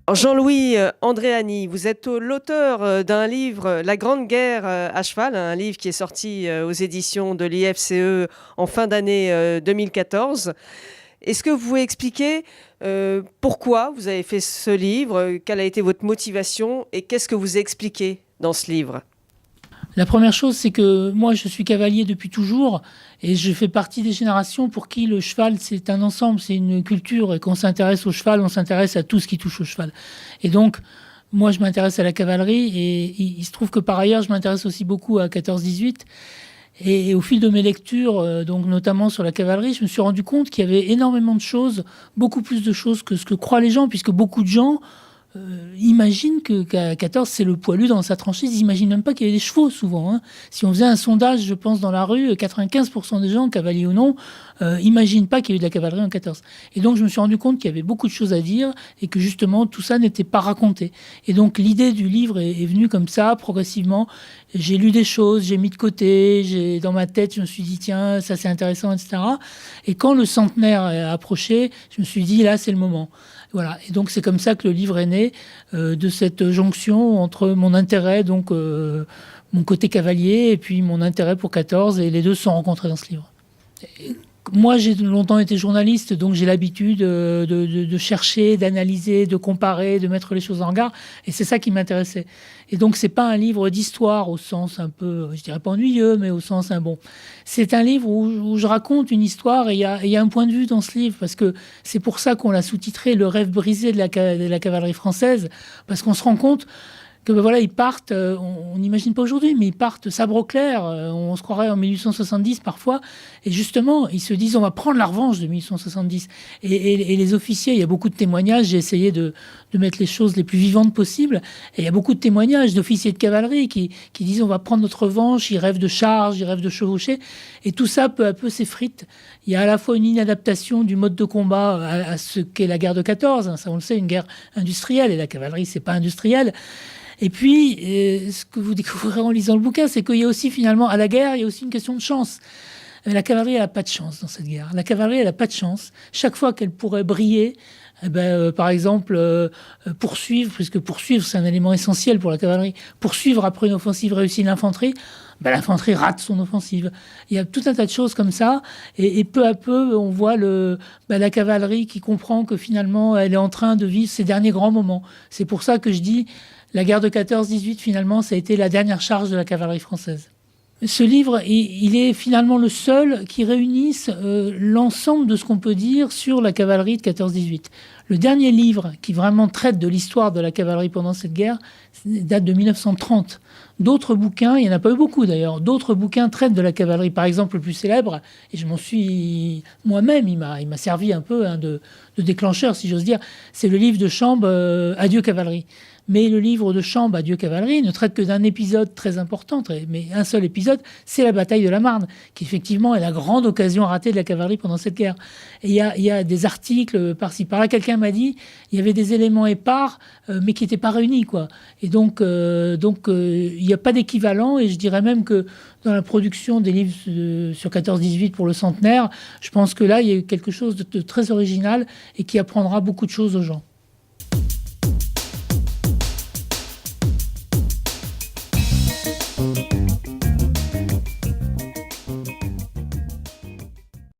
Alors, Jean-Louis Andréani, vous êtes l'auteur d'un livre, La Grande Guerre à cheval, un livre qui est sorti aux éditions de l'IFCE en fin d'année 2014. Est-ce que vous pouvez expliquer pourquoi vous avez fait ce livre, quelle a été votre motivation et qu'est-ce que vous expliquez dans ce livre? La première chose, c'est que moi, je suis cavalier depuis toujours et je fais partie des générations pour qui le cheval, c'est un ensemble, c'est une culture. Et quand on s'intéresse au cheval, on s'intéresse à tout ce qui touche au cheval. Et donc, moi, je m'intéresse à la cavalerie et il se trouve que par ailleurs, je m'intéresse aussi beaucoup à 14-18. Et au fil de mes lectures, donc notamment sur la cavalerie, je me suis rendu compte qu'il y avait énormément de choses, beaucoup plus de choses que ce que croient les gens, puisque beaucoup de gens imaginent qu'à 14, c'est le poilu dans sa tranchée. Ils n'imaginent même pas qu'il y avait des chevaux, souvent. Hein. Si on faisait un sondage, je pense, dans la rue, 95% des gens, cavaliers ou non, imaginent pas qu'il y a eu de la cavalerie en 14. Et donc, je me suis rendu compte qu'il y avait beaucoup de choses à dire et que, justement, tout ça n'était pas raconté. Et donc, l'idée du livre est venue comme ça, progressivement. J'ai lu des choses, j'ai mis de côté, dans ma tête, je me suis dit, tiens, ça c'est intéressant, etc. Et quand le centenaire a approché, je me suis dit, là, c'est le moment. Voilà. Et donc, c'est comme ça que le livre est né, de cette jonction entre mon intérêt, donc mon côté cavalier, et puis mon intérêt pour 14, et les deux se sont rencontrés dans ce livre. Et moi, j'ai longtemps été journaliste, donc j'ai l'habitude de chercher, d'analyser, de comparer, de mettre les choses en regard, et c'est ça qui m'intéressait. Et donc, c'est pas un livre d'histoire au sens un peu, je dirais pas ennuyeux, mais au sens bon. C'est un livre où je raconte une histoire et il y a un point de vue dans ce livre, parce que c'est pour ça qu'on l'a sous-titré Le rêve brisé de la cavalerie française, parce qu'on se rend compte que voilà, ils partent, on n'imagine pas aujourd'hui, mais ils partent sabre au clair, on se croirait en 1870 parfois, et justement, ils se disent on va prendre la revanche de 1870. Et les officiers, il y a beaucoup de témoignages, j'ai essayé de mettre les choses les plus vivantes possibles, et il y a beaucoup de témoignages d'officiers de cavalerie qui disent on va prendre notre revanche, ils rêvent de charge, ils rêvent de chevaucher, et tout ça peu à peu s'effrite. Il y a à la fois une inadaptation du mode de combat à ce qu'est la guerre de 14, hein, ça on le sait, une guerre industrielle, et la cavalerie c'est pas industriel. Et puis, ce que vous découvrirez en lisant le bouquin, c'est qu'il y a aussi finalement, à la guerre, il y a aussi une question de chance. La cavalerie, elle n'a pas de chance dans cette guerre. La cavalerie, elle n'a pas de chance. Chaque fois qu'elle pourrait briller, par exemple, poursuivre, puisque poursuivre, c'est un élément essentiel pour la cavalerie, poursuivre après une offensive réussie l'infanterie, l'infanterie rate son offensive. Il y a tout un tas de choses comme ça, et peu à peu, on voit la cavalerie qui comprend que finalement, elle est en train de vivre ses derniers grands moments. C'est pour ça que je dis, la guerre de 14-18, finalement, ça a été la dernière charge de la cavalerie française. Ce livre, il est finalement le seul qui réunisse l'ensemble de ce qu'on peut dire sur la cavalerie de 14-18. Le dernier livre qui vraiment traite de l'histoire de la cavalerie pendant cette guerre date de 1930. D'autres bouquins, il n'y en a pas eu beaucoup d'ailleurs, d'autres bouquins traitent de la cavalerie. Par exemple, le plus célèbre, et je m'en suis moi-même, il m'a servi un peu de déclencheur, si j'ose dire, c'est le livre de Chambre Adieu cavalerie. Mais le livre de Chambre, Adieu cavalerie, ne traite que d'un épisode très important, mais un seul épisode, c'est la bataille de la Marne, qui effectivement est la grande occasion ratée de la cavalerie pendant cette guerre. Et il y a des articles par-ci, par-là. Quelqu'un m'a dit il y avait des éléments épars, mais qui n'étaient pas réunis, quoi. Et donc, il n'y a pas d'équivalent, et je dirais même que dans la production des livres sur 14-18 pour le centenaire, je pense que là, il y a eu quelque chose de très original et qui apprendra beaucoup de choses aux gens.